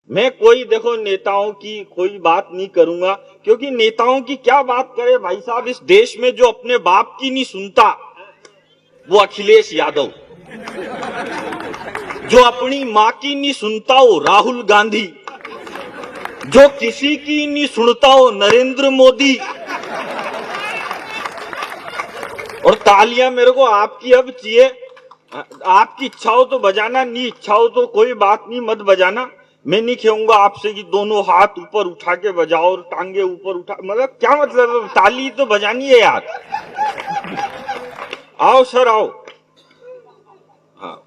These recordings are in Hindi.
मैं कोई देखो नेताओं की कोई बात नहीं करूंगा, क्योंकि नेताओं की क्या बात करे भाई साहब। इस देश में जो अपने बाप की नहीं सुनता वो अखिलेश यादव, जो अपनी माँ की नहीं सुनता वो राहुल गांधी, जो किसी की नहीं सुनता वो नरेंद्र मोदी। और तालियां मेरे को आपकी अब चाहिए। आपकी इच्छा हो तो बजाना, नहीं इच्छा हो तो कोई बात नहीं, मत बजाना। मैं नहीं कहूंगा आपसे कि दोनों हाथ ऊपर उठा के बजाओ और टांगे ऊपर उठा, मतलब क्या मतलब है? ताली तो बजानी है यार। आओ सर आओ। हाँ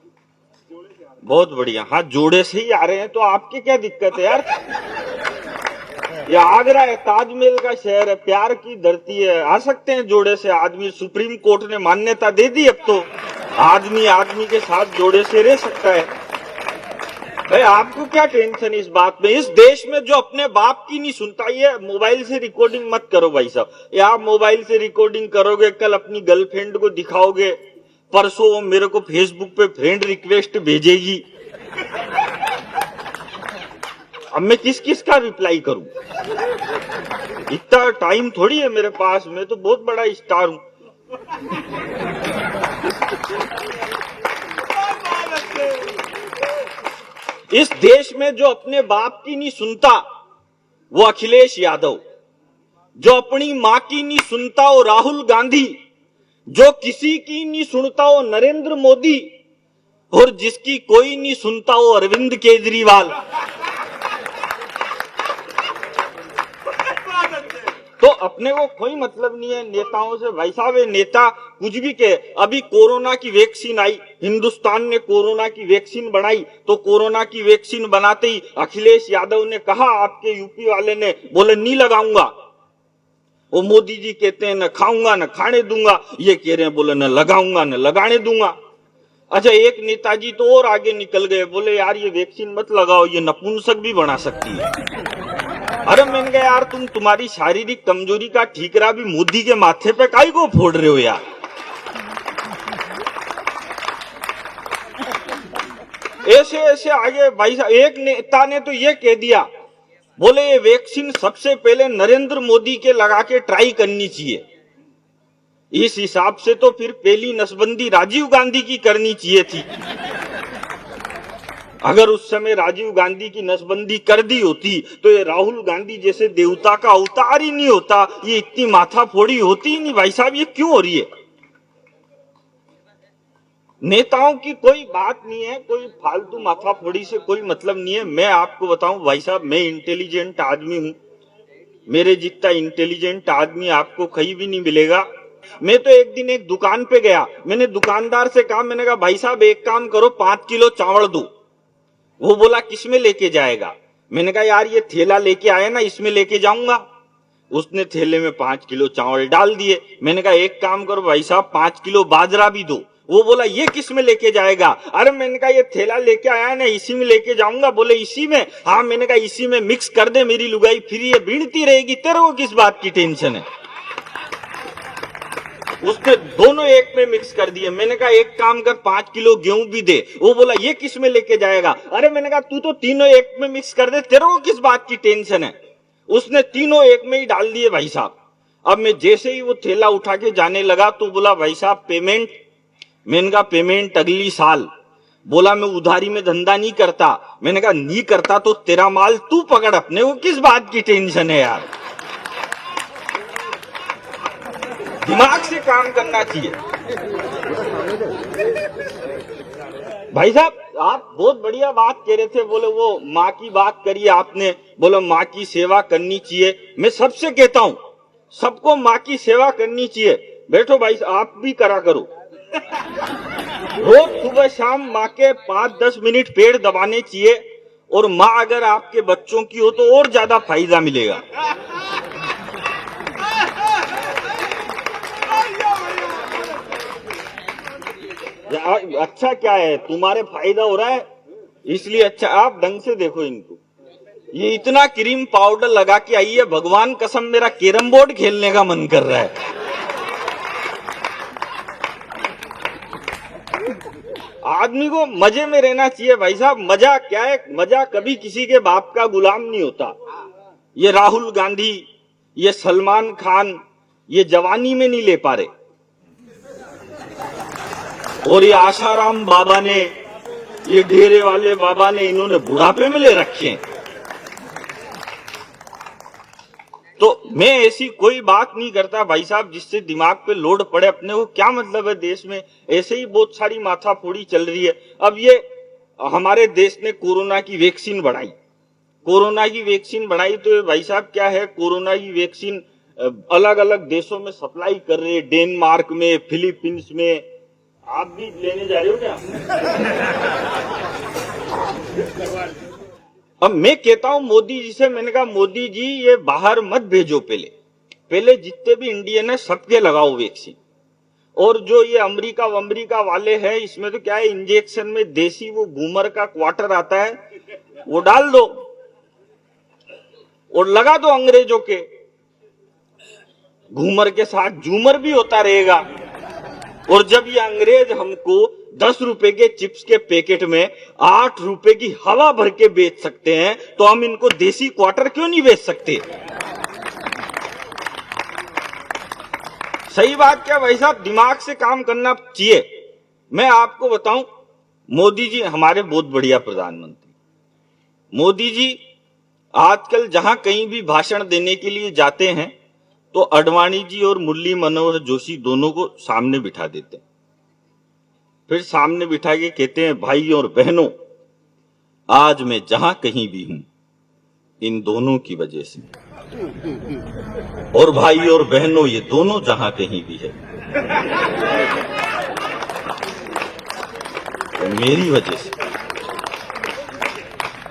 बहुत बढ़िया। हाँ जोड़े से ही आ रहे हैं तो आपकी क्या दिक्कत है यार। ये आगरा है, ताजमहल का शहर है, प्यार की धरती है, आ सकते हैं जोड़े से आदमी। सुप्रीम कोर्ट ने मान्यता दे दी, अब तो आदमी आदमी के साथ जोड़े से रह सकता है। भाई आपको क्या टेंशन इस बात में। इस देश में जो अपने बाप की नहीं सुनता, ये मोबाइल से रिकॉर्डिंग मत करो भाई साहब। ये आप मोबाइल से रिकॉर्डिंग करोगे, कल अपनी गर्लफ्रेंड को दिखाओगे, परसों वो मेरे को फेसबुक पे फ्रेंड रिक्वेस्ट भेजेगी। अब मैं किस किस का रिप्लाई करूं? इतना टाइम थोड़ी है मेरे पास, मैं तो बहुत बड़ा स्टार हूं। इस देश में जो अपने बाप की नहीं सुनता वो अखिलेश यादव, जो अपनी मां की नहीं सुनता वो राहुल गांधी, जो किसी की नहीं सुनता वो नरेंद्र मोदी, और जिसकी कोई नहीं सुनता वो अरविंद केजरीवाल। तो अपने को कोई मतलब नहीं है नेताओं से भाई साहब। ये नेता कुछ भी कहे। अभी कोरोना की वैक्सीन आई, हिंदुस्तान ने कोरोना की वैक्सीन बनाई, तो कोरोना की वैक्सीन बनाते ही अखिलेश यादव ने कहा, आपके यूपी वाले ने बोले नहीं लगाऊंगा। वो मोदी जी कहते हैं न खाऊंगा न खाने दूंगा, ये कह रहे हैं बोले न लगाऊंगा न लगाने दूंगा। अच्छा एक नेताजी तो और आगे निकल गए, बोले यार ये वैक्सीन मत लगाओ, ये नपुंसक भी बना सकती है। अरे मैंने कहा यार तुम्हारी शारीरिक कमजोरी का ठीकरा भी मोदी के माथे पे काहे को फोड़ रहे हो यार। ऐसे ऐसे आगे भाई साहब। एक नेता ने तो ये कह दिया, बोले ये वैक्सीन सबसे पहले नरेंद्र मोदी के लगा के ट्राई करनी चाहिए। इस हिसाब से तो फिर पहली नसबंदी राजीव गांधी की करनी चाहिए थी। अगर उस समय राजीव गांधी की नसबंदी कर दी होती तो ये राहुल गांधी जैसे देवता का अवतार ही नहीं होता, ये इतनी माथाफोड़ी होती ही नहीं भाई साहब। ये क्यों हो रही है? नेताओं की कोई बात नहीं है, कोई फालतू माथाफोड़ी से कोई मतलब नहीं है। मैं आपको बताऊं भाई साहब, मैं इंटेलिजेंट आदमी हूं। मेरे जितना इंटेलिजेंट आदमी आपको कहीं भी नहीं मिलेगा। मैं तो एक दिन एक दुकान पे गया, मैंने दुकानदार से कहा, मैंने कहा भाई साहब एक काम करो 5 किलो चावल दो। वो बोला किसमें लेके जाएगा? मैंने कहा यार ये थैला लेके आया ना, इसमें लेके जाऊंगा। उसने थैले में 5 किलो चावल डाल दिए। मैंने कहा एक काम करो भाई साहब 5 किलो बाजरा भी दो। वो बोला ये किस में लेके जाएगा? अरे मैंने कहा ये थैला लेके आया ना, इसी में लेके जाऊंगा। बोले इसी में? हाँ। मैंने कहा इसी में मिक्स कर दे मेरी लुगाई, फिर ये बीनती रहेगी, तेरे को किस बात की टेंशन है? उसने दोनों एक में मिक्स कर दिए। मैंने कहा एक काम कर 5 किलो गेहूं भी दे। वो बोला ये किस में लेके जाएगा? अरे मैंने कहा तू तो तीनों एक में मिक्स कर दे, तेरे को किस बात की टेंशन है? उसने तीनों एक में ही डाल दिए भाई साहब। अब मैं जैसे ही वो थैला उठा के जाने लगा तो बोला भाई साहब पेमेंट। मैंने कहा पेमेंट अगली साल। बोला मैं उधारी में धंधा नहीं करता। मैंने कहा नहीं करता तो तेरा माल तू पकड़, अपने को किस बात की टेंशन है यार। दिमाग से काम करना चाहिए भाई साहब। आप बहुत बढ़िया बात कह रहे थे, बोले वो माँ की बात करी आपने, बोले माँ की सेवा करनी चाहिए। मैं सबसे कहता हूँ सबको माँ की सेवा करनी चाहिए। बैठो भाई आप भी करा करो। रोज सुबह शाम माँ के 5-10 मिनट पेड़ दबाने चाहिए, और माँ अगर आपके बच्चों की हो तो और ज्यादा फायदा मिलेगा। अच्छा क्या है, तुम्हारे फायदा हो रहा है इसलिए अच्छा। आप ढंग से देखो इनको, ये इतना क्रीम पाउडर लगा के आई है, भगवान कसम मेरा कैरम बोर्ड खेलने का मन कर रहा है। आदमी को मजे में रहना चाहिए भाई साहब। मजा क्या है? मजा कभी किसी के बाप का गुलाम नहीं होता। ये राहुल गांधी, ये सलमान खान, ये जवानी में नहीं ले पा रहे, और ये आशाराम बाबा ने, ये डेरे वाले बाबा ने, इन्होंने बुढ़ापे में ले रखे हैं। तो मैं ऐसी कोई बात नहीं करता भाई साहब जिससे दिमाग पे लोड पड़े। अपने को क्या मतलब है देश में? ऐसे ही बहुत सारी माथाफोड़ी चल रही है। अब ये हमारे देश ने कोरोना की वैक्सीन बढ़ाई, कोरोना की वैक्सीन बढ़ाई तो भाई साहब क्या है, कोरोना की वैक्सीन अलग अलग देशों में सप्लाई कर रहे हैं, डेनमार्क में, फिलीपींस में। आप भी लेने जा रहे हो क्या? अब मैं कहता हूं मोदी जी से, मैंने कहा मोदी जी ये बाहर मत भेजो, पहले जितने भी इंडियन है सबके लगाओ वैक्सीन। और जो ये अमेरिका वाले हैं, इसमें तो क्या है, इंजेक्शन में देसी वो घूमर का क्वार्टर आता है, वो डाल दो और लगा दो अंग्रेजों के। घूमर के साथ झूमर भी होता रहेगा। और जब ये अंग्रेज हमको 10 रुपए के चिप्स के पैकेट में 8 रुपए की हवा भर के बेच सकते हैं, तो हम इनको देसी क्वार्टर क्यों नहीं बेच सकते? सही बात क्या भाई साहब? दिमाग से काम करना चाहिए। मैं आपको बताऊं, मोदी जी हमारे बहुत बढ़िया प्रधानमंत्री। मोदी जी आजकल जहां कहीं भी भाषण देने के लिए जाते हैं तो अडवाणी जी और मुरली मनोहर जोशी दोनों को सामने बिठा देते हैं। फिर सामने बिठा के कहते हैं, भाई और बहनों, आज मैं जहां कहीं भी हूं इन दोनों की वजह से, और भाई और बहनों ये दोनों जहां कहीं भी है तो मेरी वजह से।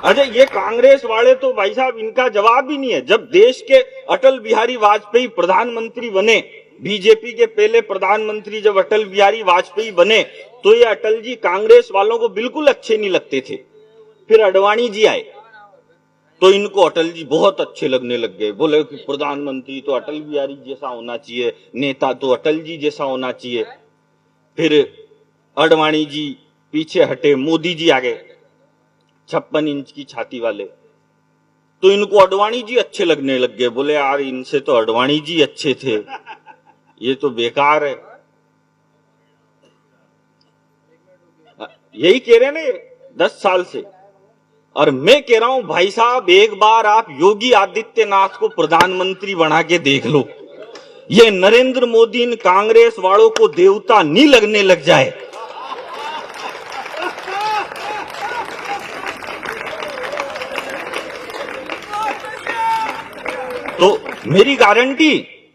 अरे ये कांग्रेस वाले तो भाई साहब इनका जवाब ही नहीं है। जब देश के अटल बिहारी वाजपेयी प्रधानमंत्री बने, बीजेपी के पहले प्रधानमंत्री जब अटल बिहारी वाजपेयी बने, तो ये अटल जी कांग्रेस वालों को बिल्कुल अच्छे नहीं लगते थे। फिर अडवाणी जी आए तो इनको अटल जी बहुत अच्छे लगने लग गए। बोले कि प्रधानमंत्री तो अटल बिहारी जैसा होना चाहिए, नेता तो अटल जी जैसा होना चाहिए। फिर अडवाणी जी पीछे हटे, मोदी जी आ गए 56 इंच की छाती वाले, तो इनको अडवाणी जी अच्छे लगने लग गए। बोले यार इनसे तो अडवाणी जी अच्छे थे, ये तो बेकार है। यही कह रहे हैं 10 साल से। और मैं कह रहा हूं भाई साहब, एक बार आप योगी आदित्यनाथ को प्रधानमंत्री बना के देख लो, ये नरेंद्र मोदी इन कांग्रेस वालों को देवता नहीं लगने लग जाए। तो मेरी गारंटी